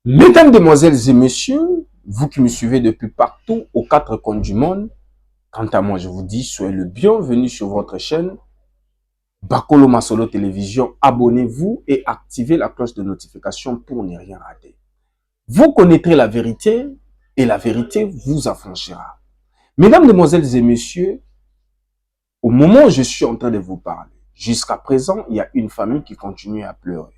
Mesdames, Demoiselles et Messieurs, vous qui me suivez depuis partout aux quatre coins du monde, quant à moi, je vous dis, soyez le bienvenu sur votre chaîne Bakolo Masolo Télévision. Abonnez-vous et activez la cloche de notification pour ne rien rater. Vous connaîtrez la vérité et la vérité vous affranchira. Mesdames, Demoiselles et Messieurs, au moment où je suis en train de vous parler, jusqu'à présent, il y a une famille qui continue à pleurer.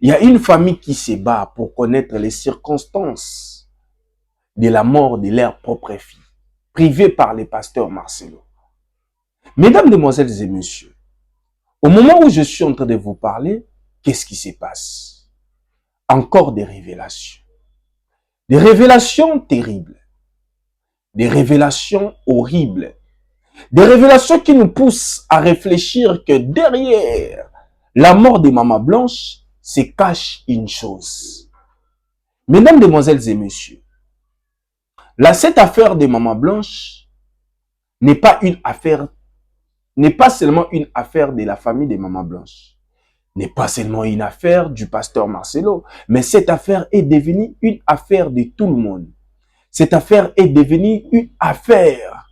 Il y a une famille qui se bat pour connaître les circonstances de la mort de leur propre fille, privée par les pasteurs Marcelo. Mesdames, Demoiselles et Messieurs, au moment où je suis en train de vous parler, qu'est-ce qui se passe? Encore des révélations. Des révélations terribles. Des révélations horribles. Des révélations qui nous poussent à réfléchir que derrière la mort de Maman Blanche se cache une chose. Mesdames, Demoiselles et Messieurs, là, cette affaire de Maman Blanche n'est pas seulement une affaire de la famille de Maman Blanche, n'est pas seulement une affaire du pasteur Marcelo, mais cette affaire est devenue une affaire de tout le monde. Cette affaire est devenue une affaire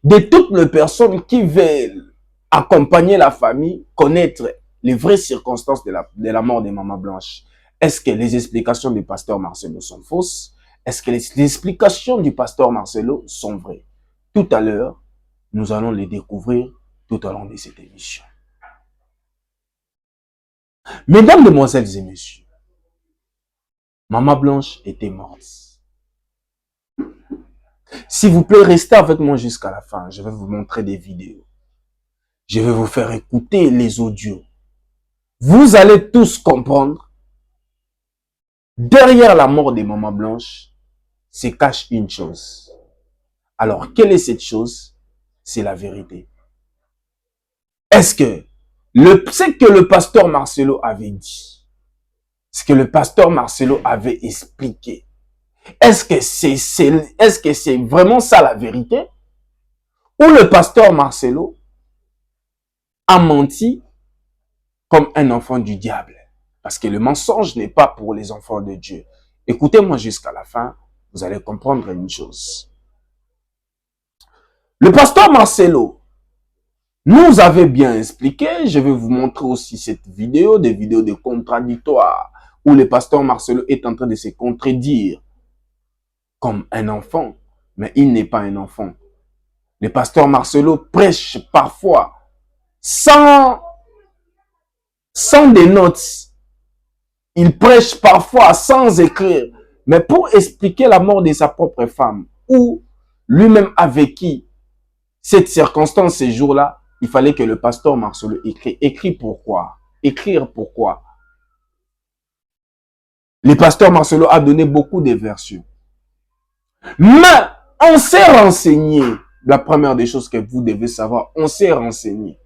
de toutes les personnes qui veulent accompagner la famille, connaître les vraies circonstances de la mort de Maman Blanche. Est-ce que les explications du pasteur Marcelo sont fausses? Est-ce que les explications du pasteur Marcelo sont vraies? Tout à l'heure, nous allons les découvrir tout au long de cette émission. Mesdames, Demoiselles et Messieurs, Maman Blanche était morte. S'il vous plaît, restez avec moi jusqu'à la fin. Je vais vous montrer des vidéos. Je vais vous faire écouter les audios. Vous allez tous comprendre. Derrière la mort de Maman Blanche se cache une chose. Alors, quelle est cette chose? C'est la vérité. Est-ce que ce que le pasteur Marcelo avait dit, ce que le pasteur Marcelo avait expliqué, est-ce que c'est vraiment ça la vérité? Ou le pasteur Marcelo a menti comme un enfant du diable? Parce que le mensonge n'est pas pour les enfants de Dieu. Écoutez-moi jusqu'à la fin, vous allez comprendre une chose. Le pasteur Marcelo nous avait bien expliqué, je vais vous montrer aussi cette vidéo, des vidéos de contradictoires, où le pasteur Marcelo est en train de se contredire comme un enfant, mais il n'est pas un enfant. Le pasteur Marcelo prêche parfois sans des notes. Il prêche parfois sans écrire, mais pour expliquer la mort de sa propre femme, ou lui-même a vécu cette circonstance ces jours-là, il fallait que le pasteur Marcelo écrit. Écrit pourquoi? Écrire pourquoi? Le pasteur Marcelo a donné beaucoup de versions. Mais on s'est renseigné, la première des choses que vous devez savoir, on s'est renseigné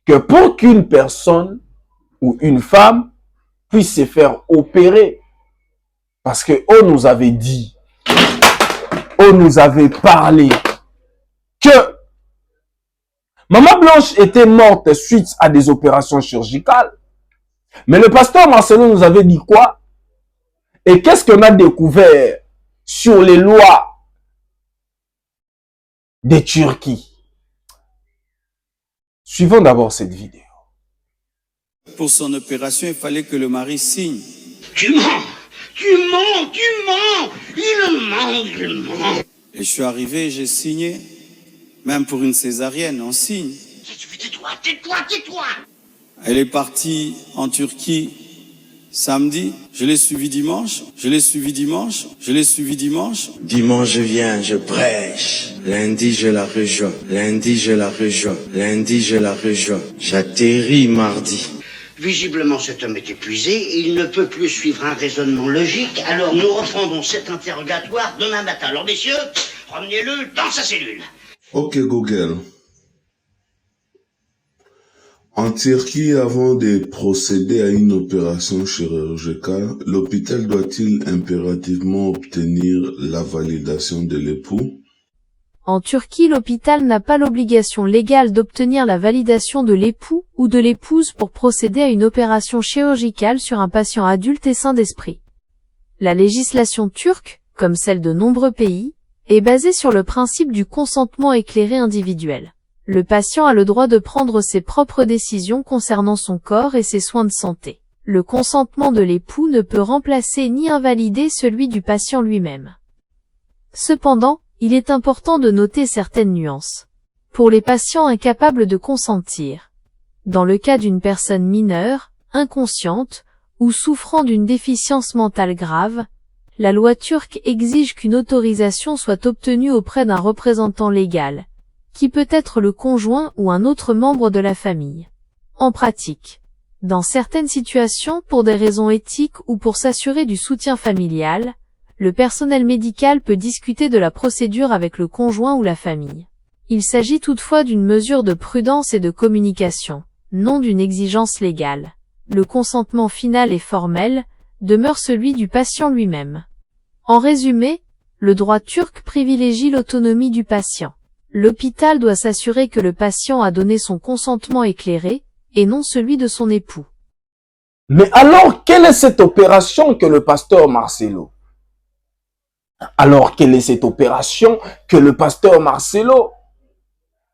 que pour qu'une personne ou une femme puisse se faire opérer, parce que on nous avait dit, on nous avait parlé que Maman Blanche était morte suite à des opérations chirurgicales. Mais le pasteur Marcelo nous avait dit quoi? Et qu'est-ce qu'on a découvert sur les lois de Turquie? Suivons d'abord cette vidéo. Pour son opération, il fallait que le mari signe. Tu mens, tu mens, tu mens, il ment. Et je suis arrivé, j'ai signé. Même pour une césarienne, on signe. Tais-toi. Elle est partie en Turquie samedi. Je l'ai suivi dimanche. Dimanche je viens, je prêche. Lundi je la rejoins. J'atterris mardi. Visiblement, cet homme est épuisé, il ne peut plus suivre un raisonnement logique, alors nous reprendrons cet interrogatoire demain matin. Alors messieurs, ramenez-le dans sa cellule. Ok Google. En Turquie, avant de procéder à une opération chirurgicale, l'hôpital doit-il impérativement obtenir la validation de l'époux? En Turquie, l'hôpital n'a pas l'obligation légale d'obtenir la validation de l'époux ou de l'épouse pour procéder à une opération chirurgicale sur un patient adulte et sain d'esprit. La législation turque, comme celle de nombreux pays, est basée sur le principe du consentement éclairé individuel. Le patient a le droit de prendre ses propres décisions concernant son corps et ses soins de santé. Le consentement de l'époux ne peut remplacer ni invalider celui du patient lui-même. Cependant, il est important de noter certaines nuances. Pour les patients incapables de consentir, dans le cas d'une personne mineure, inconsciente, ou souffrant d'une déficience mentale grave, la loi turque exige qu'une autorisation soit obtenue auprès d'un représentant légal, qui peut être le conjoint ou un autre membre de la famille. En pratique, dans certaines situations, pour des raisons éthiques ou pour s'assurer du soutien familial, le personnel médical peut discuter de la procédure avec le conjoint ou la famille. Il s'agit toutefois d'une mesure de prudence et de communication, non d'une exigence légale. Le consentement final et formel demeure celui du patient lui-même. En résumé, le droit turc privilégie l'autonomie du patient. L'hôpital doit s'assurer que le patient a donné son consentement éclairé, et non celui de son époux. Mais alors, quelle est cette opération que le pasteur Marcelo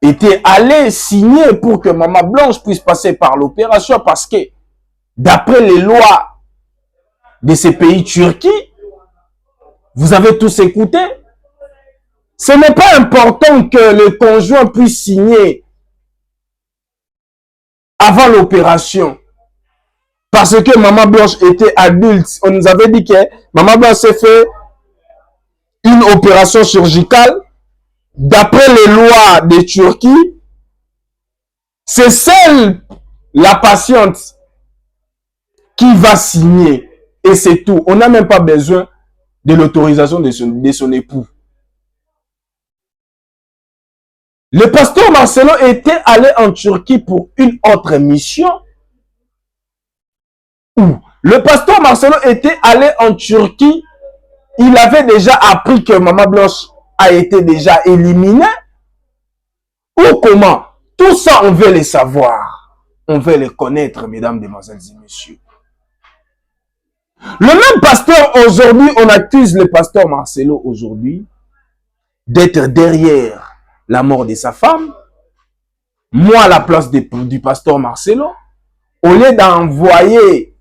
était allé signer pour que Maman Blanche puisse passer par l'opération? Parce que, d'après les lois de ces pays Turquie, vous avez tous écouté, ce n'est pas important que le conjoint puisse signer avant l'opération. Parce que Maman Blanche était adulte. On nous avait dit que Maman Blanche s'est fait une opération chirurgicale. D'après les lois de Turquie, c'est seule la patiente qui va signer. Et c'est tout. On n'a même pas besoin de l'autorisation de son époux. Le pasteur Marcelo était allé en Turquie pour une autre mission. Le pasteur Marcelo était allé en Turquie. Il avait déjà appris que Maman Blanche a été déjà éliminée. Ou comment? Tout ça, on veut le savoir. On veut le connaître, mesdames, demoiselles et messieurs. Le même pasteur aujourd'hui, on accuse le pasteur Marcelo aujourd'hui d'être derrière la mort de sa femme. Moi, à la place du pasteur Marcelo, au lieu d'envoyer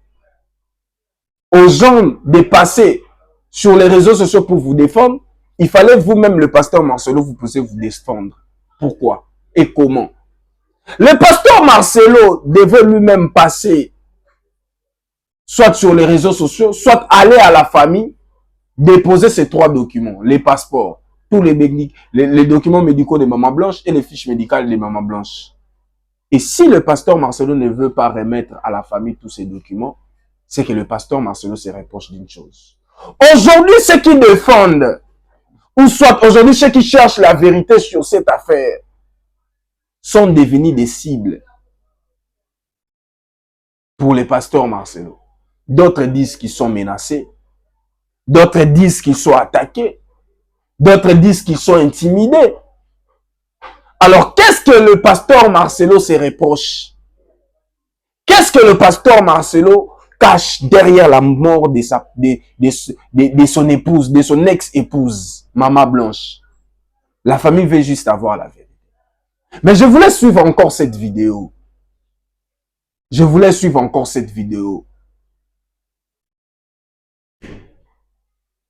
aux gens de passer sur les réseaux sociaux pour vous défendre, il fallait vous-même, le pasteur Marcelo, vous puissiez vous défendre. Pourquoi et comment? Le pasteur Marcelo devait lui-même passer soit sur les réseaux sociaux, soit aller à la famille, déposer ces 3 documents, les passeports, tous les documents médicaux de Maman Blanche et les fiches médicales de Maman Blanche. Et si le pasteur Marcelo ne veut pas remettre à la famille tous ces documents, c'est que le pasteur Marcelo se reproche d'une chose. Aujourd'hui, ceux qui défendent, ou soit aujourd'hui ceux qui cherchent la vérité sur cette affaire, sont devenus des cibles pour les pasteurs Marcelo. D'autres disent qu'ils sont menacés, d'autres disent qu'ils sont attaqués, d'autres disent qu'ils sont intimidés. Alors, qu'est-ce que le pasteur Marcelo se reproche? Qu'est-ce que le pasteur Marcelo cache derrière la mort de son épouse, de son ex-épouse, Maman Blanche? La famille veut juste avoir la vérité. Mais je voulais suivre encore cette vidéo.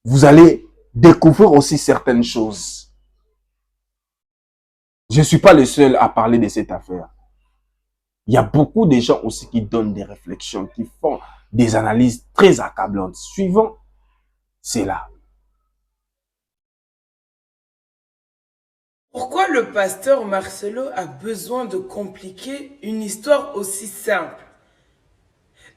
Vous allez découvrir aussi certaines choses. Je ne suis pas le seul à parler de cette affaire. Il y a beaucoup de gens aussi qui donnent des réflexions, qui font des analyses très accablantes. Suivant, c'est là. Pourquoi le pasteur Marcelo a besoin de compliquer une histoire aussi simple?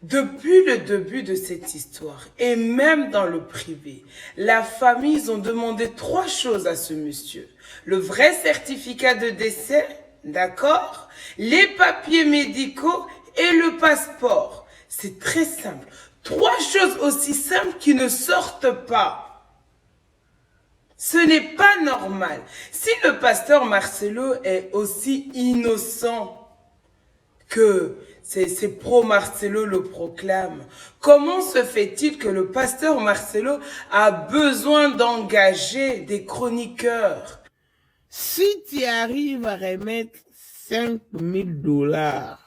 Depuis le début de cette histoire, et même dans le privé, la famille, ils ont demandé 3 choses à ce monsieur. Le vrai certificat de décès, d'accord? Les papiers médicaux et le passeport. C'est très simple. 3 choses aussi simples qui ne sortent pas. Ce n'est pas normal. Si le pasteur Marcelo est aussi innocent que c'est pro-Marcelo le proclament, comment se fait-il que le pasteur Marcelo a besoin d'engager des chroniqueurs? Si tu arrives à remettre 5 000 $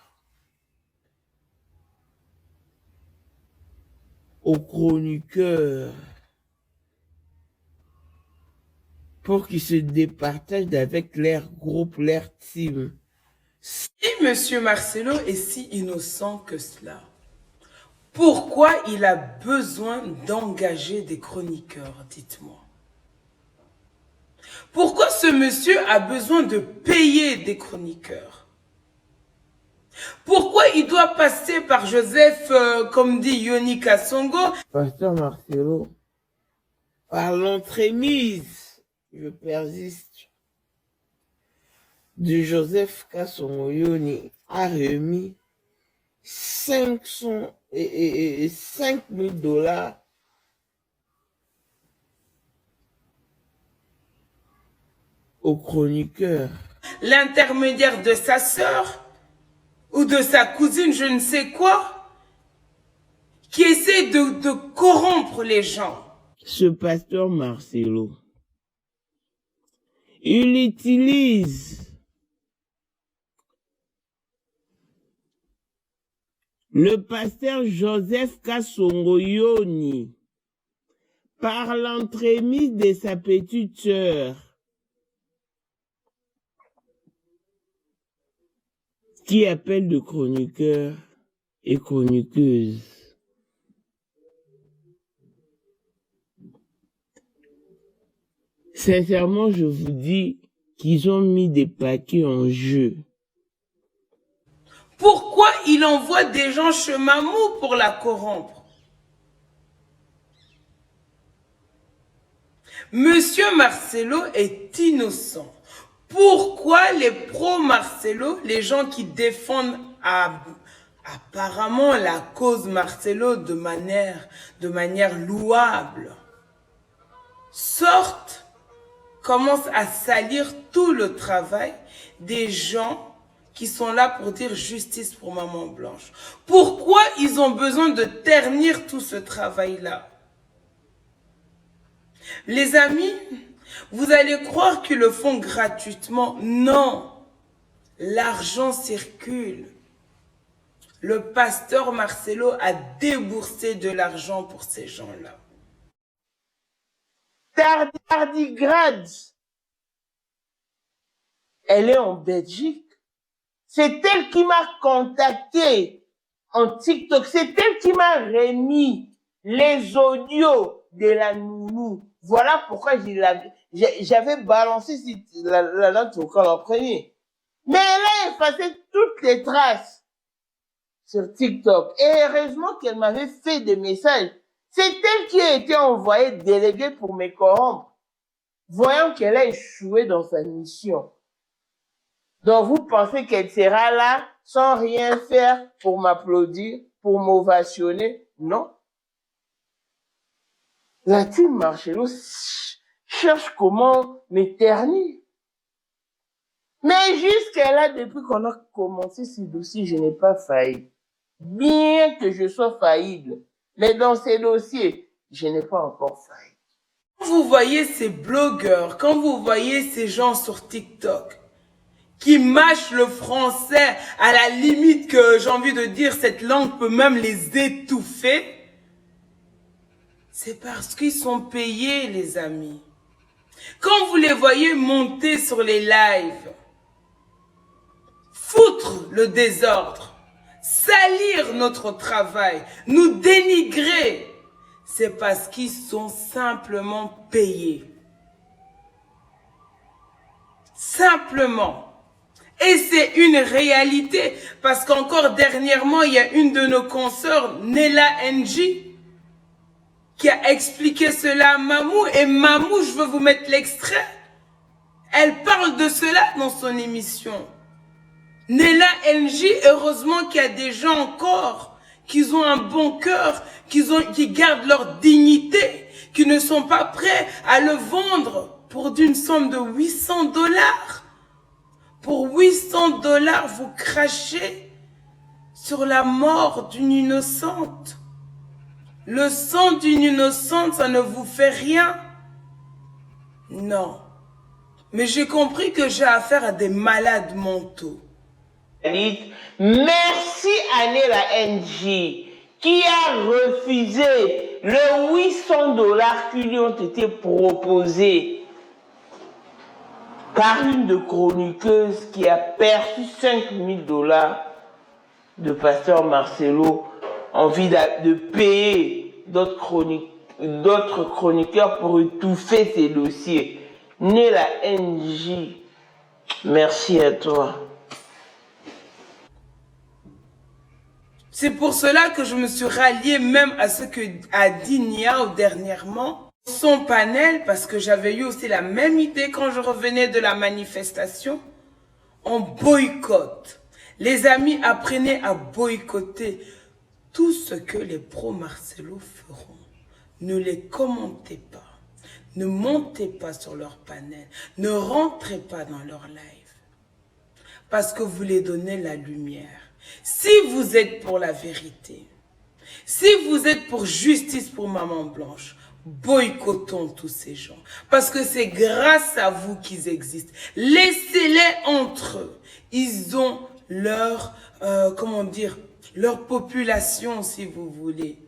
aux chroniqueurs pour qu'ils se départagent avec leur groupe, leur team. Si M. Marcelo est si innocent que cela, pourquoi il a besoin d'engager des chroniqueurs, dites-moi? Pourquoi ce monsieur a besoin de payer des chroniqueurs? Pourquoi il doit passer par Joseph, comme dit Yoni Kasongo? Pasteur Marcelo, par l'entremise, je persiste, de Joseph Kasongo Yoni a remis 5 000 $ aux chroniqueurs. L'intermédiaire de sa sœur ou de sa cousine, je ne sais quoi, qui essaie de corrompre les gens. Ce pasteur Marcelo, il utilise le pasteur Joseph Kasongo Yoni par l'entremise de sa petite sœur qui appelle de chroniqueurs et chroniqueuses. Sincèrement, je vous dis qu'ils ont mis des paquets en jeu. Pourquoi il envoie des gens chez Mamou pour la corrompre? Monsieur Marcelo est innocent. Pourquoi les pro-Marcelo, les gens qui défendent apparemment la cause Marcelo de manière louable, sortent, commencent à salir tout le travail des gens qui sont là pour dire justice pour Maman Blanche? Pourquoi ils ont besoin de ternir tout ce travail-là? Les amis, vous allez croire qu'ils le font gratuitement. Non, l'argent circule. Le pasteur Marcelo a déboursé de l'argent pour ces gens-là. Tardigrade, elle est en Belgique. C'est elle qui m'a contacté en TikTok. C'est elle qui m'a remis les audios de la nounou. Voilà pourquoi j'avais balancé la note vocale en premier. Mais elle a effacé toutes les traces sur TikTok. Et heureusement qu'elle m'avait fait des messages. C'est elle qui a été envoyée déléguée pour me corrompre, voyant qu'elle a échoué dans sa mission. Donc vous pensez qu'elle sera là sans rien faire pour m'applaudir, pour m'ovationner? Non. La team Marcelo cherche comment m'éternir. Mais jusqu'à là, depuis qu'on a commencé ce dossier, je n'ai pas failli. Bien que je sois faillible. Mais dans ces dossiers, je n'ai pas encore failli. Quand vous voyez ces blogueurs, quand vous voyez ces gens sur TikTok qui mâchent le français à la limite que j'ai envie de dire cette langue peut même les étouffer, c'est parce qu'ils sont payés, les amis. Quand vous les voyez monter sur les lives, foutre le désordre, salir notre travail, nous dénigrer, c'est parce qu'ils sont simplement payés. Simplement. Et c'est une réalité, parce qu'encore dernièrement, il y a une de nos consoeurs, Nella NG, qui a expliqué cela à Mamou. Et Mamou, je veux vous mettre l'extrait. Elle parle de cela dans son émission. Nella NG, heureusement qu'il y a des gens encore qui ont un bon cœur, qui gardent leur dignité, qui ne sont pas prêts à le vendre pour d'une somme de 800 $. Pour 800 $, vous crachez sur la mort d'une innocente. Le sang d'une innocente, ça ne vous fait rien. Non. Mais j'ai compris que j'ai affaire à des malades mentaux. Merci à Nela NG qui a refusé les 800 $ qui lui ont été proposés par une de chroniqueuses qui a perçu 5 000 $ de Pasteur Marcelo, envie de payer d'autres chroniqueurs pour étouffer ces dossiers. Nela NJ, merci à toi. C'est pour cela que je me suis ralliée même à ce que a dit Niao dernièrement, son panel, parce que j'avais eu aussi la même idée quand je revenais de la manifestation. On boycotte. Les amis, apprenez à boycotter tout ce que les pro-Marcelo feront. Ne les commentez pas. Ne montez pas sur leur panel. Ne rentrez pas dans leur live. Parce que vous les donnez la lumière. Si vous êtes pour la vérité, si vous êtes pour justice pour Maman Blanche, boycottons tous ces gens. Parce que c'est grâce à vous qu'ils existent. Laissez-les entre eux. Ils ont leur, leur population, si vous voulez.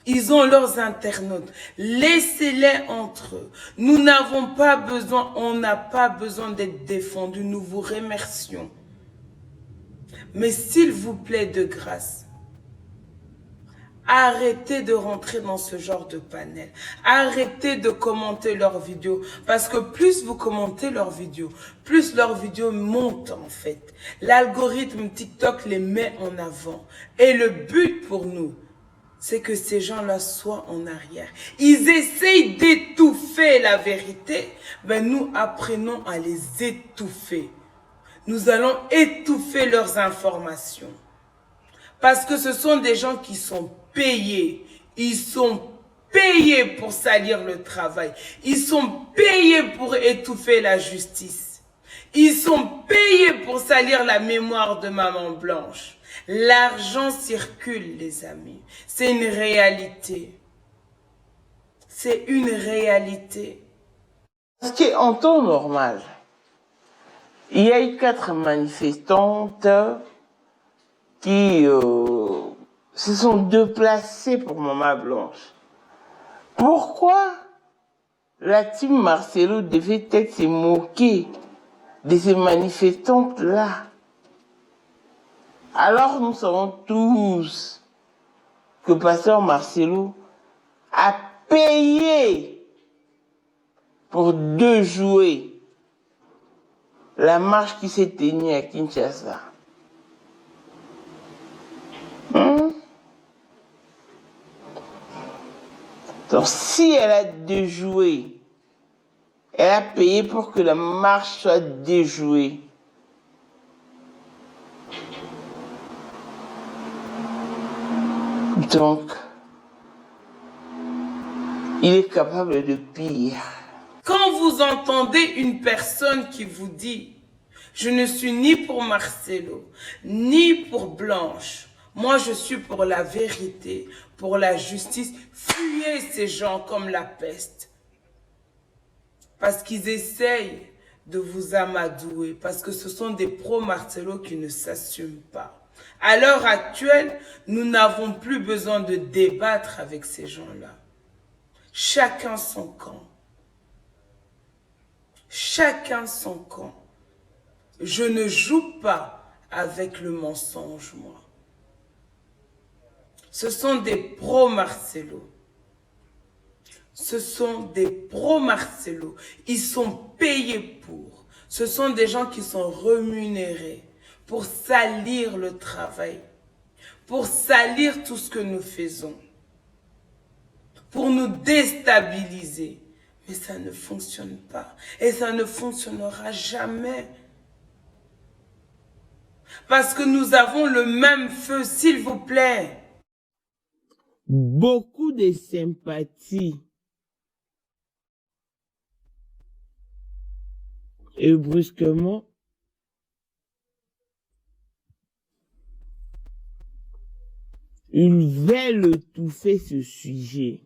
Ils ont leurs internautes. Laissez-les entre eux. Nous n'avons pas besoin, on n'a pas besoin d'être défendus. Nous vous remercions. Mais s'il vous plaît, de grâce, arrêtez de rentrer dans ce genre de panel. Arrêtez de commenter leurs vidéos. Parce que plus vous commentez leurs vidéos, plus leurs vidéos montent en fait. L'algorithme TikTok les met en avant. Et le but pour nous, c'est que ces gens-là soient en arrière. Ils essayent d'étouffer la vérité. Ben nous apprenons à les étouffer. Nous allons étouffer leurs informations. Parce que ce sont des gens qui sont payés. Ils sont payés pour salir le travail. Ils sont payés pour étouffer la justice. Ils sont payés pour salir la mémoire de Maman Blanche. L'argent circule, les amis. C'est une réalité. C'est une réalité. Parce qu'en temps normal, il y a eu 4 manifestantes qui se sont déplacées pour Maman Blanche. Pourquoi la team Marcelo devait être se moquer de ces manifestantes-là? Alors nous savons tous que Pasteur Marcelo a payé pour 2 jouets la marche qui s'est tenue à Kinshasa. Donc si elle a déjoué, elle a payé pour que la marche soit déjouée. Donc, il est capable de pire. Quand vous entendez une personne qui vous dit « Je ne suis ni pour Marcelo, ni pour Blanche. Moi, je suis pour la vérité, pour la justice. » Fuyez ces gens comme la peste. Parce qu'ils essayent de vous amadouer. Parce que ce sont des pro-Marcelo qui ne s'assument pas. À l'heure actuelle, nous n'avons plus besoin de débattre avec ces gens-là. Chacun son camp. Chacun son camp. Je ne joue pas avec le mensonge, moi. Ce sont des pro-Marcelo. Ce sont des pro-Marcelo. Ils sont payés pour. Ce sont des gens qui sont rémunérés pour salir le travail, pour salir tout ce que nous faisons, pour nous déstabiliser. Mais ça ne fonctionne pas et ça ne fonctionnera jamais. parce que nous avons le même feu, s'il vous plaît. Beaucoup de sympathie. Et brusquement, il veut étouffer ce sujet.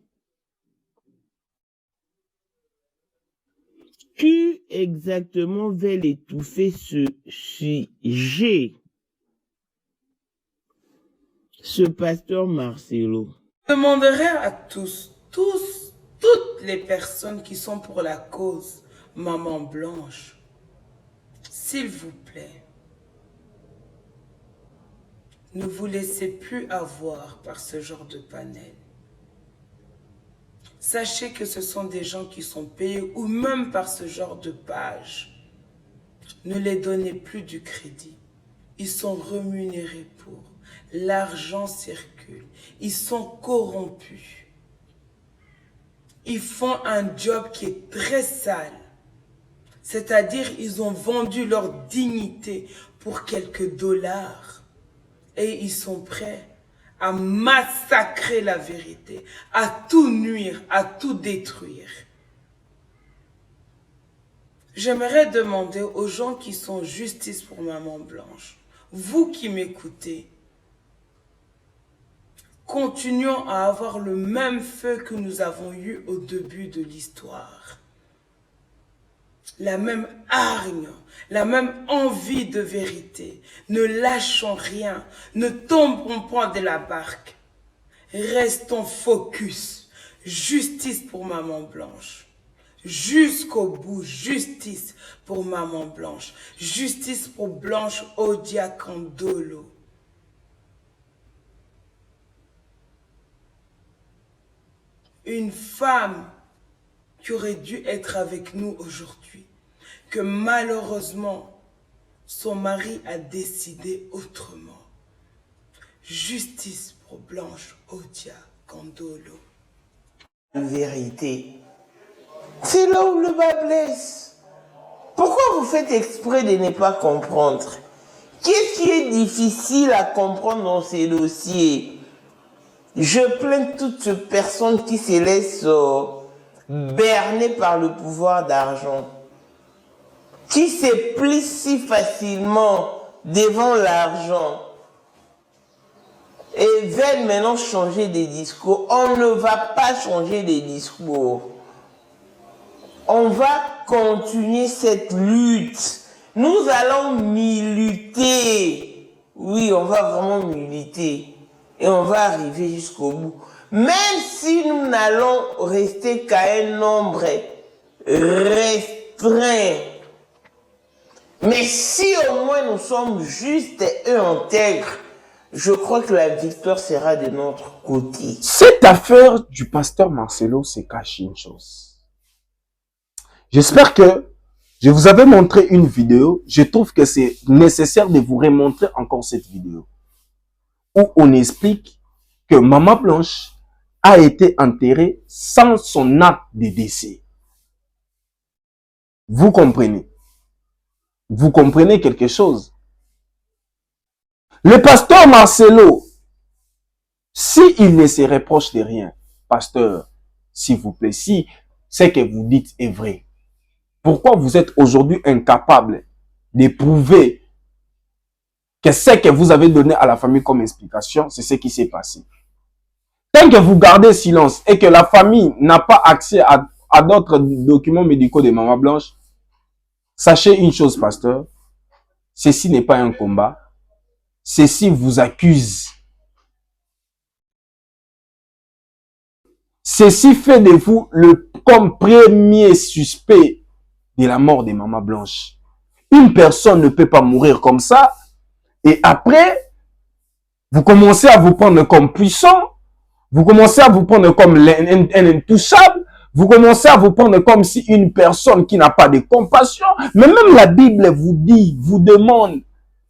Qui exactement veut étouffer ce sujet? Ce pasteur Marcelo. Je demanderai à toutes les personnes qui sont pour la cause Maman Blanche, s'il vous plaît, ne vous laissez plus avoir par ce genre de panel. Sachez que ce sont des gens qui sont payés ou même par ce genre de page. Ne les donnez plus du crédit. Ils sont rémunérés pour. L'argent circule. Ils sont corrompus. Ils font un job qui est très sale. C'est-à-dire, ils ont vendu leur dignité pour quelques dollars. Et ils sont prêts à massacrer la vérité, à tout nuire, à tout détruire. J'aimerais demander aux gens qui sont justice pour Maman Blanche, vous qui m'écoutez, continuons à avoir le même feu que nous avons eu au début de l'histoire. La même hargne, la même envie de vérité. Ne lâchons rien, ne tombons point de la barque. Restons focus. Justice pour Maman Blanche. Jusqu'au bout, justice pour Maman Blanche. Justice pour Blanche Odia Kandolo. Une femme qui aurait dû être avec nous aujourd'hui, que malheureusement, son mari a décidé autrement. Justice pour Blanche Odia Kandolo. Vérité. C'est là où le bas blesse. Pourquoi vous faites exprès de ne pas comprendre? Qu'est-ce qui est difficile à comprendre dans ces dossiers? Je plains toutes ces personnes qui se laissent berner par le pouvoir d'argent, qui se plient si facilement devant l'argent et veulent maintenant changer des discours. On ne va pas changer des discours. On va continuer cette lutte. Nous allons militer. Oui, on va vraiment militer. Et on va arriver jusqu'au bout. Même si nous n'allons rester qu'à un nombre restreint. Mais si au moins nous sommes justes et intègres, je crois que la victoire sera de notre côté. Cette affaire du pasteur Marcelo s'est cachée une chose. J'espère que je vous avais montré une vidéo. Je trouve que c'est nécessaire de vous remontrer encore cette vidéo, où on explique que Maman Blanche a été enterrée sans son acte de décès. Vous comprenez? Vous comprenez quelque chose? Le pasteur Marcelo, s'il ne se reproche de rien, pasteur, s'il vous plaît, si ce que vous dites est vrai, pourquoi vous êtes aujourd'hui incapable de prouver que ce que vous avez donné à la famille comme explication, c'est ce qui s'est passé? Tant que vous gardez silence et que la famille n'a pas accès à d'autres documents médicaux de Maman Blanche, sachez une chose, pasteur, ceci n'est pas un combat, ceci vous accuse. Ceci fait de vous comme premier suspect de la mort de Maman Blanche. Une personne ne peut pas mourir comme ça, et après, vous commencez à vous prendre comme puissant, vous commencez à vous prendre comme un intouchable, vous commencez à vous prendre comme si une personne qui n'a pas de compassion, mais même la Bible vous dit, vous demande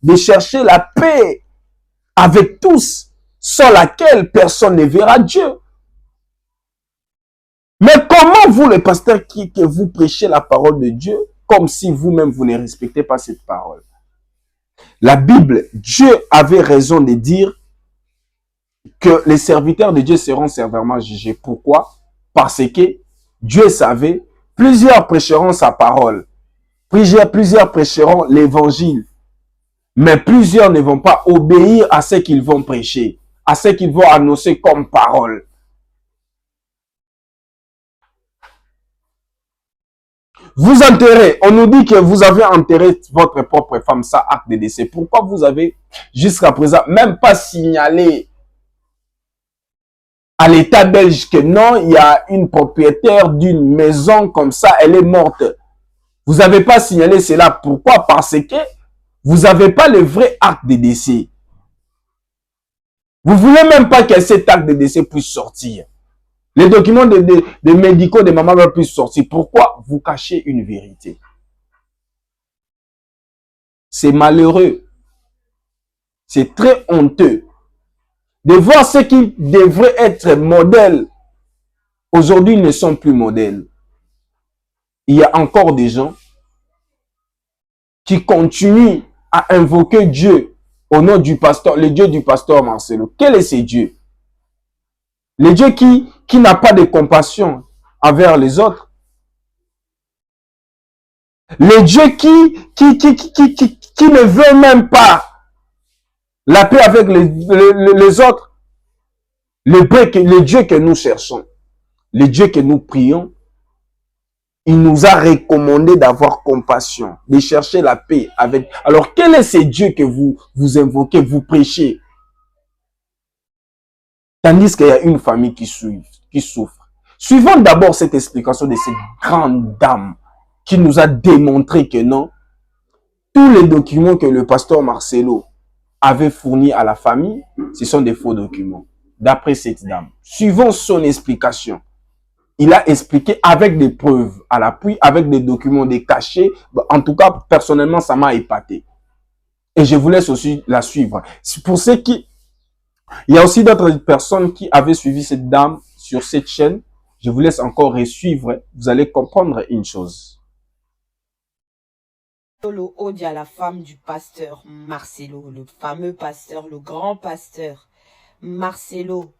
de chercher la paix avec tous, sans laquelle personne ne verra Dieu. Mais comment vous, les pasteurs, que vous prêchez la parole de Dieu, comme si vous-même vous ne respectez pas cette parole? La Bible, Dieu avait raison de dire que les serviteurs de Dieu seront sévèrement jugés. Pourquoi? Parce que Dieu savait, plusieurs prêcheront sa parole, plusieurs prêcheront l'évangile, mais plusieurs ne vont pas obéir à ce qu'ils vont prêcher, à ce qu'ils vont annoncer comme parole. Vous enterrez, on nous dit que vous avez enterré votre propre femme sans acte de décès. Pourquoi vous avez jusqu'à présent même pas signalé à l'État belge que non, il y a une propriétaire d'une maison comme ça, elle est morte. Vous n'avez pas signalé cela. Pourquoi? Parce que vous n'avez pas le vrai acte de décès. Vous ne voulez même pas que cet acte de décès puisse sortir. Les documents de médicaux de maman puissent sortir. Pourquoi? Vous cachez une vérité. C'est malheureux. C'est très honteux de voir ceux qui devraient être modèles. Aujourd'hui, ils ne sont plus modèles. Il y a encore des gens qui continuent à invoquer Dieu au nom du pasteur, le Dieu du pasteur Marcelo. Quel est ce Dieu? Le Dieu qui n'a pas de compassion envers les autres. Le Dieu qui ne veut même pas la paix avec les autres. Le Dieu que nous cherchons, le Dieu que nous prions, il nous a recommandé d'avoir compassion, de chercher la paix avec. Alors, quel est ce Dieu que vous invoquez, vous prêchez? Tandis qu'il y a une famille qui souffre. Suivons d'abord cette explication de cette grande dame qui nous a démontré que non, tous les documents que le pasteur Marcelo avait fournis à la famille, ce sont des faux documents. D'après cette dame. Suivons son explication. Il a expliqué avec des preuves à l'appui, avec des documents, des cachets. En tout cas, personnellement, ça m'a épaté. Et je vous laisse aussi la suivre. Pour ceux qui... Il y a aussi d'autres personnes qui avaient suivi cette dame sur cette chaîne. Je vous laisse encore suivre. Vous allez comprendre une chose. Odia, la femme du pasteur Marcelo, le fameux pasteur, le grand pasteur Marcelo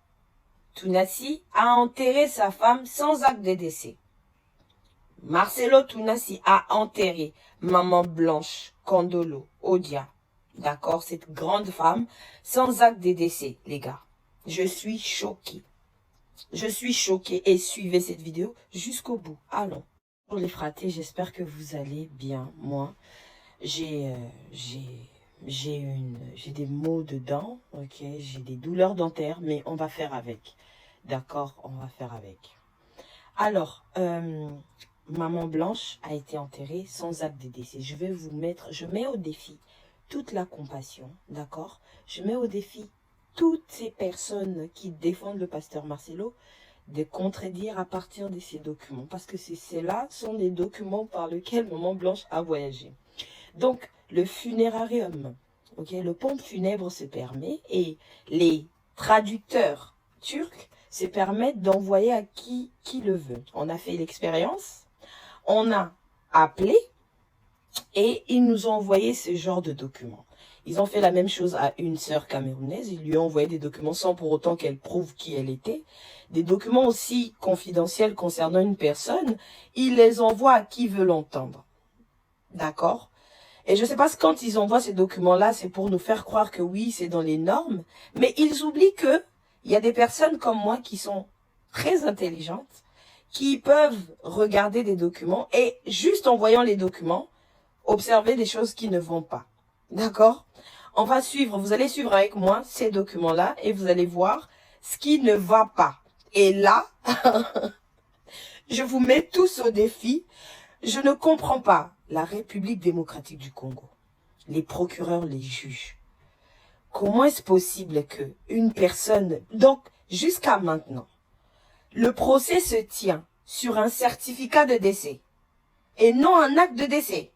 Tounassi, a enterré sa femme sans acte de décès. Marcelo Tounassi a enterré maman Blanche Kondolo Odia, d'accord, cette grande femme, sans acte de décès, les gars. Je suis choquée. Je suis choquée et suivez cette vidéo jusqu'au bout. Allons. Pour les fratés, j'espère que vous allez bien. Moi, j'ai des maux de dents, ok, j'ai des douleurs dentaires, mais on va faire avec. D'accord, on va faire avec. Alors, maman Blanche a été enterrée sans acte de décès. Je mets au défi toute la compassion, d'accord? Je mets au défi toutes ces personnes qui défendent le pasteur Marcelo de contredire à partir de ces documents. Parce que ceux-là sont les documents par lesquels maman Blanche a voyagé. Donc, le funérarium, ok, le pompe funèbre se permet et les traducteurs turcs se permettent d'envoyer à qui le veut. On a fait l'expérience, on a appelé et ils nous ont envoyé ce genre de documents. Ils ont fait la même chose à une sœur camerounaise. Ils lui ont envoyé des documents sans pour autant qu'elle prouve qui elle était. Des documents aussi confidentiels concernant une personne. Ils les envoient à qui veut l'entendre. D'accord? Et je ne sais pas si quand ils envoient ces documents-là, c'est pour nous faire croire que oui, c'est dans les normes. Mais ils oublient que il y a des personnes comme moi qui sont très intelligentes, qui peuvent regarder des documents et juste en voyant les documents, observer des choses qui ne vont pas. D'accord? On va suivre, vous allez suivre avec moi ces documents-là et vous allez voir ce qui ne va pas. Et là, je vous mets tous au défi. Je ne comprends pas la République démocratique du Congo, les procureurs, les juges. Comment est-ce possible que une personne... Donc, jusqu'à maintenant, le procès se tient sur un certificat de décès et non un acte de décès.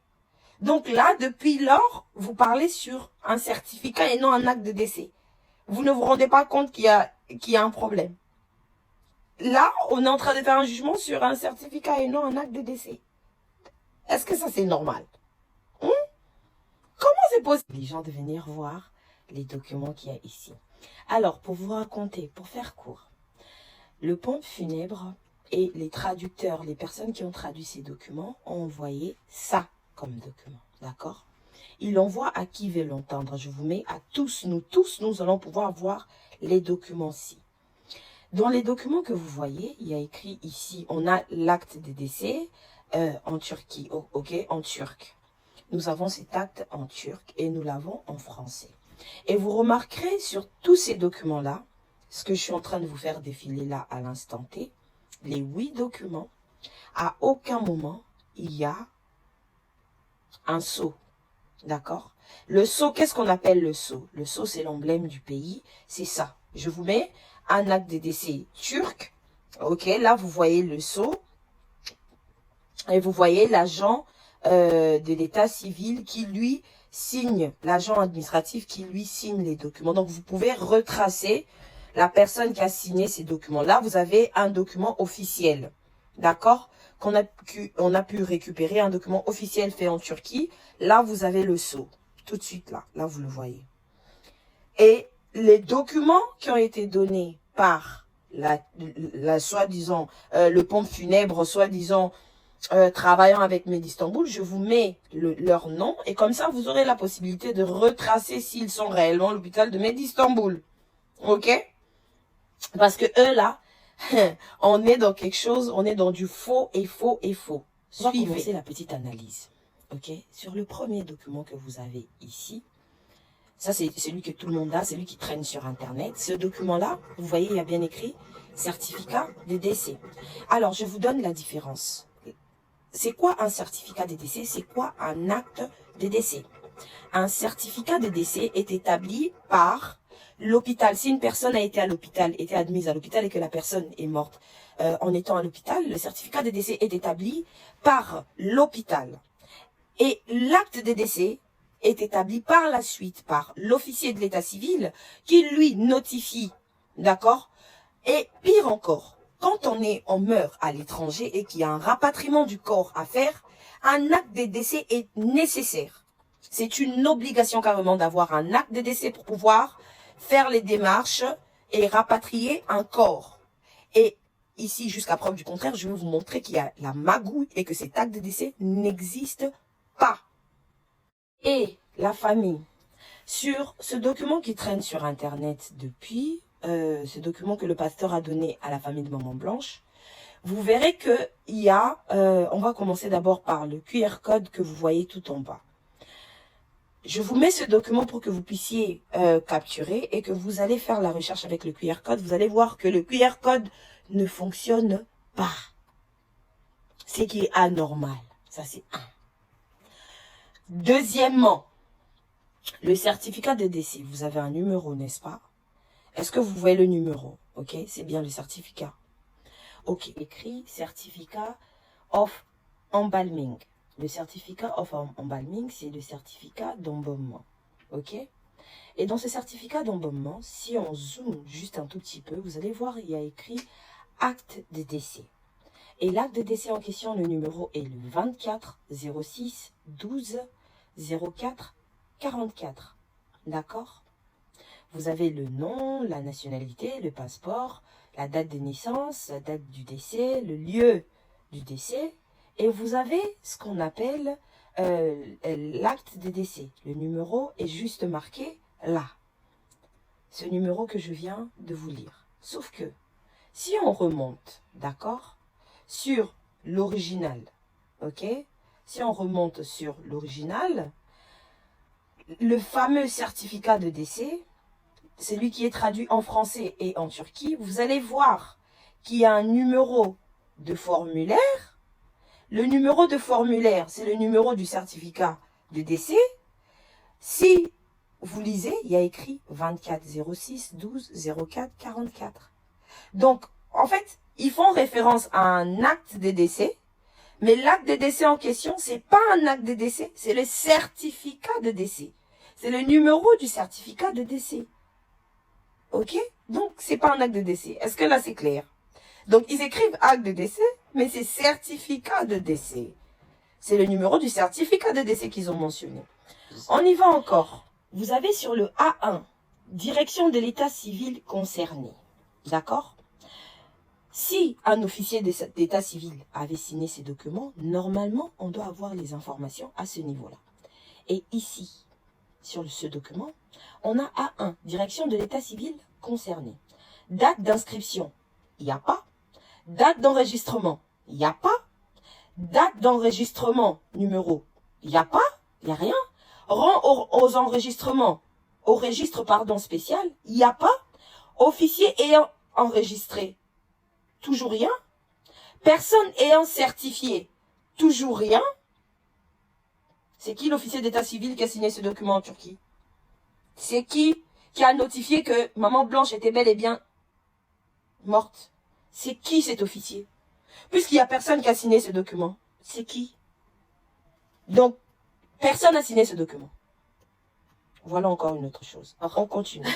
Donc là, depuis lors, vous parlez sur un certificat et non un acte de décès. Vous ne vous rendez pas compte qu'il y a un problème. Là, on est en train de faire un jugement sur un certificat et non un acte de décès. Est-ce que ça, c'est normal? Comment c'est possible les gens de venir voir les documents qu'il y a ici. Alors, pour vous raconter, pour faire court, le pompe funèbre et les traducteurs, les personnes qui ont traduit ces documents, ont envoyé ça comme document, d'accord? Il l'envoie à qui veut l'entendre. Je vous mets à tous, nous allons pouvoir voir les documents-ci. Dans les documents que vous voyez, il y a écrit ici, on a l'acte de décès en Turquie, ok, en turc. Nous avons cet acte en turc et nous l'avons en français. Et vous remarquerez sur tous ces documents-là, ce que je suis en train de vous faire défiler là à l'instant T, les 8 documents, à aucun moment, il y a un sceau. D'accord? Le sceau, qu'est-ce qu'on appelle le sceau? Le sceau, c'est l'emblème du pays. C'est ça. Je vous mets un acte de décès turc. Ok, là, vous voyez le sceau. Et vous voyez l'agent de l'état civil qui, lui, signe, l'agent administratif qui, lui, signe les documents. Donc, vous pouvez retracer la personne qui a signé ces documents-là. Vous avez un document officiel. D'accord? On a pu récupérer un document officiel fait en Turquie. Là, vous avez le sceau. Tout de suite, là, vous le voyez. Et les documents qui ont été donnés par la soi-disant, le pompe funèbre, soi-disant, travaillant avec Medistanbul, je vous mets leur nom. Et comme ça, vous aurez la possibilité de retracer s'ils sont réellement à l'hôpital de Medistanbul. Ok? Parce que eux, là, on est dans quelque chose, on est dans du faux et faux et faux. On va commencer la petite analyse. Ok? Sur le premier document que vous avez ici, ça c'est celui que tout le monde a, c'est lui qui traîne sur Internet. Ce document-là, vous voyez, il y a bien écrit certificat de décès. Alors, je vous donne la différence. C'est quoi un certificat de décès? C'est quoi un acte de décès? Un certificat de décès est établi par l'hôpital. Si une personne a été à l'hôpital, été admise à l'hôpital et que la personne est morte en étant à l'hôpital, le certificat de décès est établi par l'hôpital. Et l'acte de décès est établi par la suite par l'officier de l'état civil qui lui notifie, d'accord? Et pire encore, quand on meurt à l'étranger et qu'il y a un rapatriement du corps à faire, un acte de décès est nécessaire. C'est une obligation carrément d'avoir un acte de décès pour pouvoir faire les démarches et rapatrier un corps. Et ici, jusqu'à preuve du contraire, je vais vous montrer qu'il y a la magouille et que cet acte de décès n'existe pas. Et la famille, sur ce document qui traîne sur Internet depuis, ce document que le pasteur a donné à la famille de Maman Blanche, vous verrez que il y a, on va commencer d'abord par le QR code que vous voyez tout en bas. Je vous mets ce document pour que vous puissiez capturer et que vous allez faire la recherche avec le QR code. Vous allez voir que le QR code ne fonctionne pas. C'est qui est anormal. Ça, c'est un. Deuxièmement, le certificat de décès. Vous avez un numéro, n'est-ce pas? Est-ce que vous voyez le numéro? Ok, c'est bien le certificat. Ok, écrit certificat of embalming. Le certificat of embalming, c'est le certificat d'embaumement. Ok? Et dans ce certificat d'embaumement, si on zoome juste un tout petit peu, vous allez voir, il y a écrit acte de décès. Et l'acte de décès en question, le numéro est le 24 06 12 04 44. D'accord? Vous avez le nom, la nationalité, le passeport, la date de naissance, la date du décès, le lieu du décès. Et vous avez ce qu'on appelle l'acte de décès. Le numéro est juste marqué là. Ce numéro que je viens de vous lire. Sauf que, si on remonte, d'accord, sur l'original, ok? Si on remonte sur l'original, le fameux certificat de décès, celui qui est traduit en français et en Turquie, vous allez voir qu'il y a un numéro de formulaire. Le numéro de formulaire, c'est le numéro du certificat de décès. Si vous lisez, il y a écrit 24 06 12 04 44. Donc, en fait, ils font référence à un acte de décès, mais l'acte de décès en question, c'est pas un acte de décès, c'est le certificat de décès. C'est le numéro du certificat de décès. Ok? Donc, c'est pas un acte de décès. Est-ce que là, c'est clair? Donc, ils écrivent acte de décès, mais c'est certificat de décès. C'est le numéro du certificat de décès qu'ils ont mentionné. On y va encore. Vous avez sur le A1, direction de l'état civil concerné. D'accord? Si un officier d'état civil avait signé ces documents, normalement, on doit avoir les informations à ce niveau-là. Et ici, sur ce document, on a A1, direction de l'état civil concerné. Date d'inscription, il n'y a pas. Date d'enregistrement, il n'y a pas. Date d'enregistrement, numéro, il n'y a pas. Il n'y a rien. Rang aux enregistrements, au registre spécial, il n'y a pas. Officier ayant enregistré, toujours rien. Personne ayant certifié, toujours rien. C'est qui l'officier d'état civil qui a signé ce document en Turquie? C'est qui a notifié que Maman Blanche était bel et bien morte? C'est qui cet officier? Puisqu'il n'y a personne qui a signé ce document, c'est qui? Donc, personne n'a signé ce document. Voilà encore une autre chose. On continue.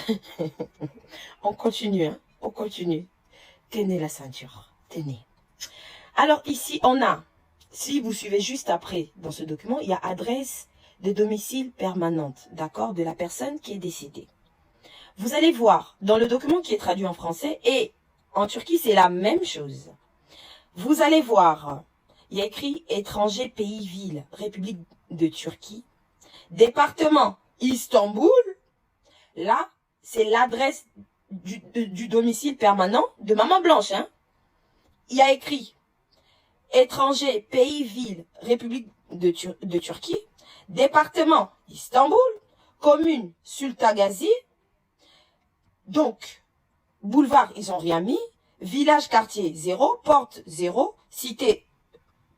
On continue, hein? On continue. Tenez la ceinture. Tenez. Alors ici, on a, si vous suivez juste après dans ce document, il y a adresse de domicile permanente, d'accord, de la personne qui est décédée. Vous allez voir dans le document qui est traduit en français et en Turquie, c'est la même chose. Vous allez voir, il y a écrit étranger, pays, ville, République de Turquie, département Istanbul. Là, c'est l'adresse du domicile permanent de Maman Blanche. Hein. Il y a écrit étranger, pays, ville, République de Turquie, département Istanbul, commune Sultagazi. Donc, boulevard, ils n'ont rien mis. Village, quartier, 0. Porte, 0. Cité,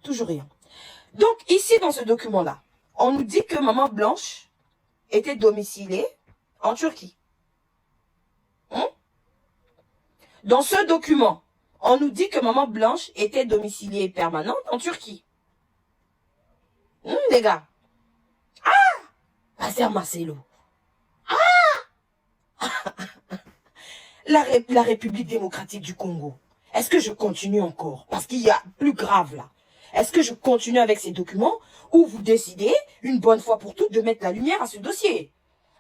toujours rien. Donc, ici, dans ce document-là, on nous dit que Maman Blanche était domiciliée en Turquie. Dans ce document, on nous dit que Maman Blanche était domiciliée permanente en Turquie. Les gars. Ah! Pasteur Marcelo. Ah! La République démocratique du Congo. Est-ce que je continue encore? Parce qu'il y a plus grave là. Est-ce que je continue avec ces documents ou vous décidez, une bonne fois pour toutes, de mettre la lumière à ce dossier?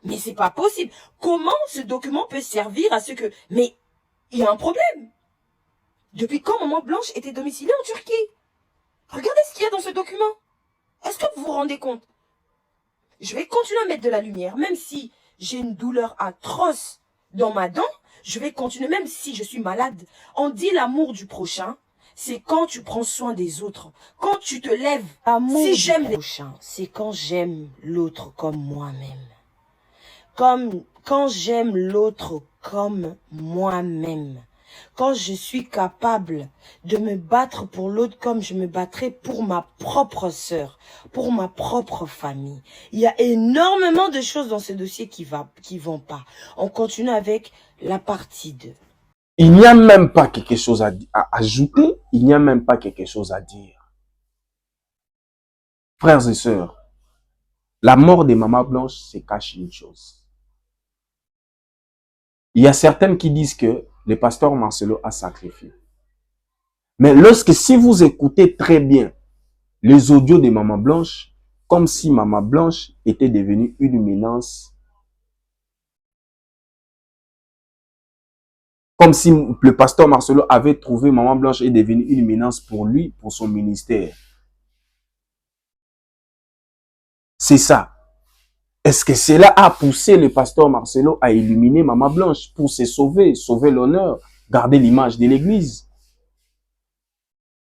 Mais c'est pas possible. Comment ce document peut servir à ce que... Mais il y a un problème. Depuis quand Maman Blanche était domiciliée en Turquie? Regardez ce qu'il y a dans ce document. Est-ce que vous vous rendez compte? Je vais continuer à mettre de la lumière, même si j'ai une douleur atroce dans ma dent. Je vais continuer, même si je suis malade. On dit l'amour du prochain, c'est quand tu prends soin des autres. Quand tu te lèves. L'amour si j'aime les prochains, c'est quand j'aime l'autre comme moi-même. Quand j'aime l'autre comme moi-même. Quand je suis capable de me battre pour l'autre comme je me battrais pour ma propre sœur, pour ma propre famille. Il y a énormément de choses dans ce dossier qui vont pas. On continue avec la partie 2. Il n'y a même pas quelque chose à ajouter, il n'y a même pas quelque chose à dire. Frères et sœurs, la mort de Maman Blanche se cache une chose. Il y a certaines qui disent que le pasteur Marcelo a sacrifié. Mais si vous écoutez très bien les audios de Maman Blanche, comme si Maman Blanche était devenue une menace, comme si le pasteur Marcelo avait trouvé Maman Blanche est devenue une menace pour lui, pour son ministère. C'est ça. Est-ce que cela a poussé le pasteur Marcelo à illuminer Maman Blanche pour se sauver, sauver l'honneur, garder l'image de l'église?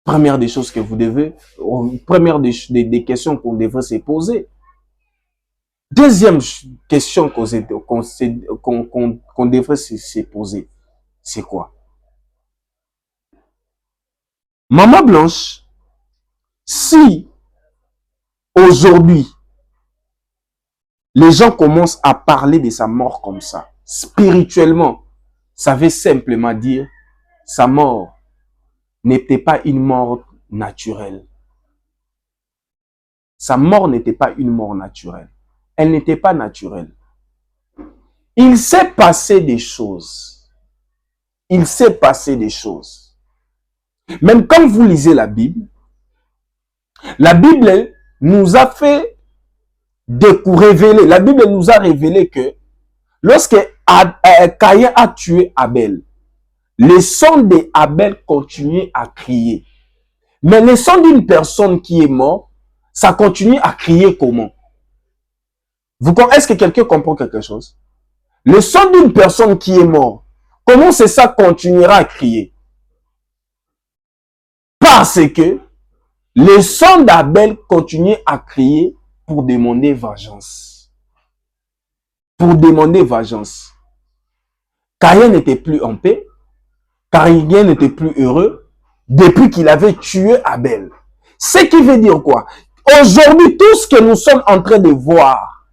Première des choses que vous devez, première des questions qu'on devrait se poser. Deuxième question qu'on devrait se poser, c'est quoi? Maman Blanche, si aujourd'hui, les gens commencent à parler de sa mort comme ça, spirituellement, ça veut simplement dire sa mort n'était pas une mort naturelle. Sa mort n'était pas une mort naturelle. Elle n'était pas naturelle. Il s'est passé des choses. Il s'est passé des choses. Même quand vous lisez la Bible nous a fait révélé, la Bible nous a révélé que lorsque Caïn a tué Abel, le sang d'Abel continuait à crier. Mais le sang d'une personne qui est morte, ça continue à crier comment? Est-ce que quelqu'un comprend quelque chose? Le sang d'une personne qui est morte, comment c'est ça continuera à crier? Parce que le sang d'Abel continuait à crier pour demander vengeance. Pour demander vengeance. Caïn n'était plus en paix. Caïn n'était plus heureux depuis qu'il avait tué Abel. Ce qui veut dire quoi? Aujourd'hui, tout ce que nous sommes en train de voir,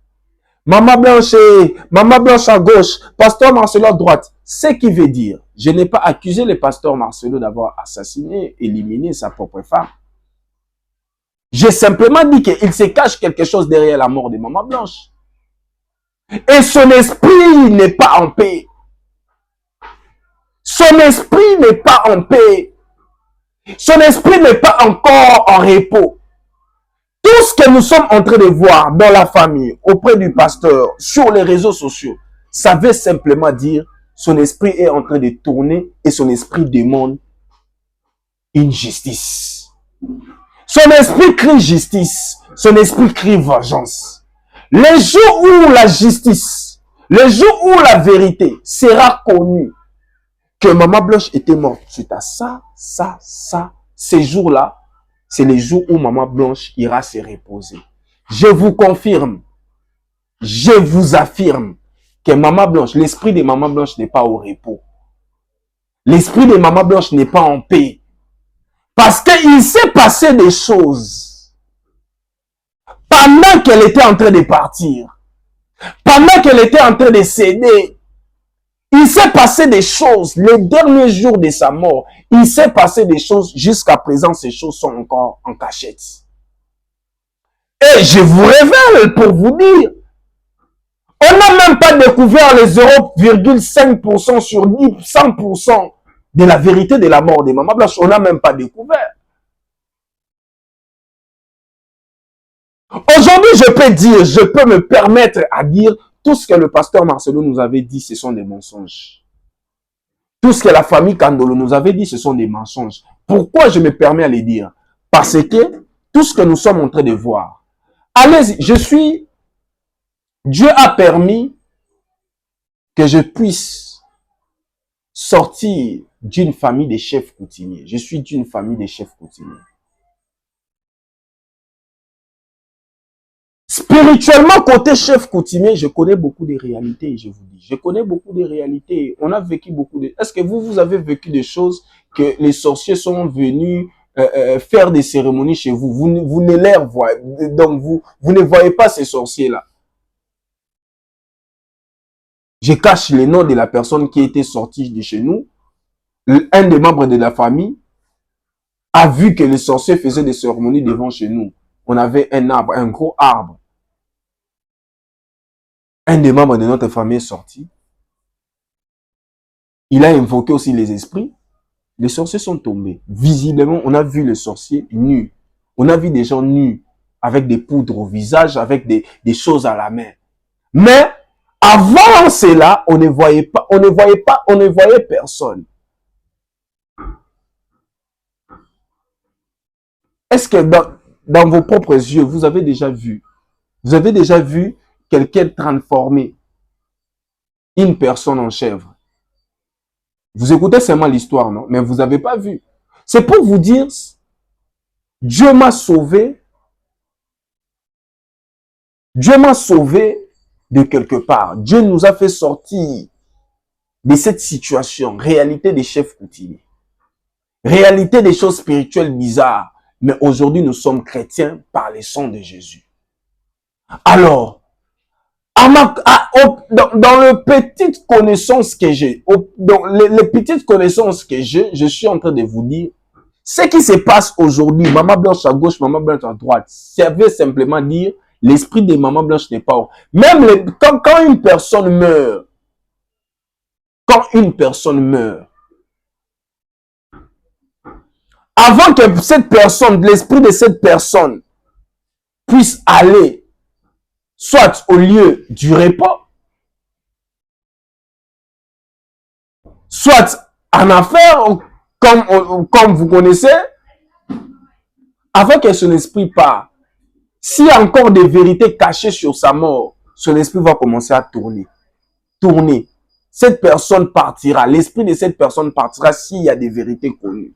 Maman Blanche à gauche, Pasteur Marcelo à droite, ce qui veut dire, je n'ai pas accusé le pasteur Marcelo d'avoir assassiné, éliminé sa propre femme. J'ai simplement dit qu'il se cache quelque chose derrière la mort de Maman Blanche. Et son esprit n'est pas en paix. Son esprit n'est pas en paix. Son esprit n'est pas encore en repos. Tout ce que nous sommes en train de voir dans la famille, auprès du pasteur, sur les réseaux sociaux, ça veut simplement dire son esprit est en train de tourner et son esprit demande une justice. Son esprit crie justice. Son esprit crie vengeance. Les jours où la justice, les jours où la vérité sera connue, que Maman Blanche était morte suite à ça, ces jours-là, c'est les jours où Maman Blanche ira se reposer. Je vous confirme, je vous affirme que Maman Blanche, l'esprit de Maman Blanche n'est pas au repos. L'esprit de Maman Blanche n'est pas en paix. Parce qu'il s'est passé des choses pendant qu'elle était en train de partir, pendant qu'elle était en train de céder. Il s'est passé des choses les derniers jours de sa mort. Il s'est passé des choses jusqu'à présent. Ces choses sont encore en cachette. Et je vous révèle pour vous dire, on n'a même pas découvert les 0,5% sur 100% de la vérité de la mort de Maman Blanche. On n'a même pas découvert. Aujourd'hui, je peux me permettre à dire tout ce que le pasteur Marcelo nous avait dit, ce sont des mensonges. Tout ce que la famille Kandolo nous avait dit, ce sont des mensonges. Pourquoi je me permets à les dire? Parce que tout ce que nous sommes en train de voir, allez-y, Dieu a permis que je puisse sortir d'une famille de chefs coutumiers. Je suis d'une famille de chefs coutumiers. Spirituellement, côté chef coutumier, je connais beaucoup de réalités, je vous dis. Je connais beaucoup de réalités. On a vécu beaucoup de... Est-ce que vous avez vécu des choses que les sorciers sont venus faire des cérémonies chez vous? Vous ne les voyez. Donc, vous ne voyez pas ces sorciers-là. Je cache les noms de la personne qui était sortie de chez nous. Un des membres de la famille a vu que les sorciers faisaient des cérémonies devant chez nous. On avait un arbre, un gros arbre. Un des membres de notre famille est sorti. Il a invoqué aussi les esprits. Les sorciers sont tombés. Visiblement, on a vu les sorciers nus. On a vu des gens nus, avec des poudres au visage, avec des choses à la main. Mais, avant cela, on ne voyait personne. Est-ce que dans vos propres yeux, vous avez déjà vu quelqu'un transformer une personne en chèvre? Vous écoutez seulement l'histoire, non? Mais vous n'avez pas vu. C'est pour vous dire, Dieu m'a sauvé. Dieu m'a sauvé de quelque part. Dieu nous a fait sortir de cette situation. Réalité des chefs coutumiers. Réalité des choses spirituelles bizarres. Mais aujourd'hui, nous sommes chrétiens par le sang de Jésus. Alors, dans les petites connaissances que j'ai, dans les petites connaissances que j'ai, je suis en train de vous dire, ce qui se passe aujourd'hui, Maman Blanche à gauche, Maman Blanche à droite, ça veut simplement dire, l'esprit de Maman Blanche n'est pas haut. Même quand une personne meurt, avant que cette personne, l'esprit de cette personne puisse aller soit au lieu du repas, soit en affaires, comme vous connaissez, avant que son esprit part. S'il y a encore des vérités cachées sur sa mort, son esprit va commencer à tourner. Tourner. Cette personne partira. L'esprit de cette personne partira s'il y a des vérités connues.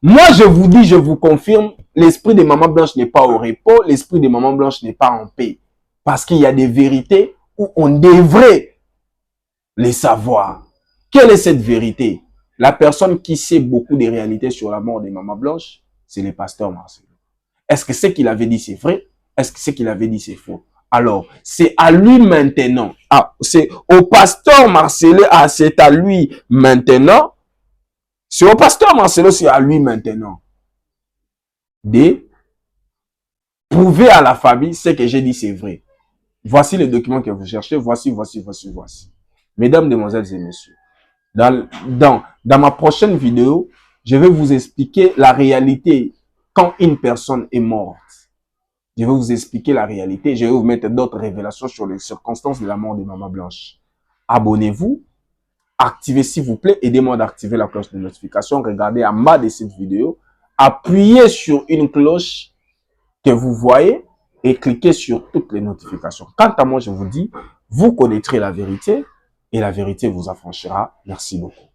Moi, je vous dis, je vous confirme, l'esprit de Maman Blanche n'est pas au repos, l'esprit de Maman Blanche n'est pas en paix. Parce qu'il y a des vérités où on devrait les savoir. Quelle est cette vérité? La personne qui sait beaucoup des réalités sur la mort de Maman Blanche, c'est le pasteur Marcelo. Est-ce que ce qu'il avait dit c'est vrai? Est-ce que ce qu'il avait dit c'est faux? Alors, c'est à lui maintenant. Ah, c'est au pasteur Marcelo, ah, c'est à lui maintenant. C'est au pasteur Marcelo, c'est à lui maintenant de prouver à la famille ce que j'ai dit c'est vrai. Voici les documents que vous cherchez. Voici. Mesdames, demoiselles et messieurs, dans ma prochaine vidéo, je vais vous expliquer la réalité quand une personne est morte. Je vais vous expliquer la réalité. Je vais vous mettre d'autres révélations sur les circonstances de la mort de Maman Blanche. Abonnez-vous. Activez s'il vous plaît. Aidez-moi d'activer la cloche de notification. Regardez en bas de cette vidéo. Appuyez sur une cloche que vous voyez et cliquez sur toutes les notifications. Quant à moi, je vous dis, vous connaîtrez la vérité et la vérité vous affranchira. Merci beaucoup.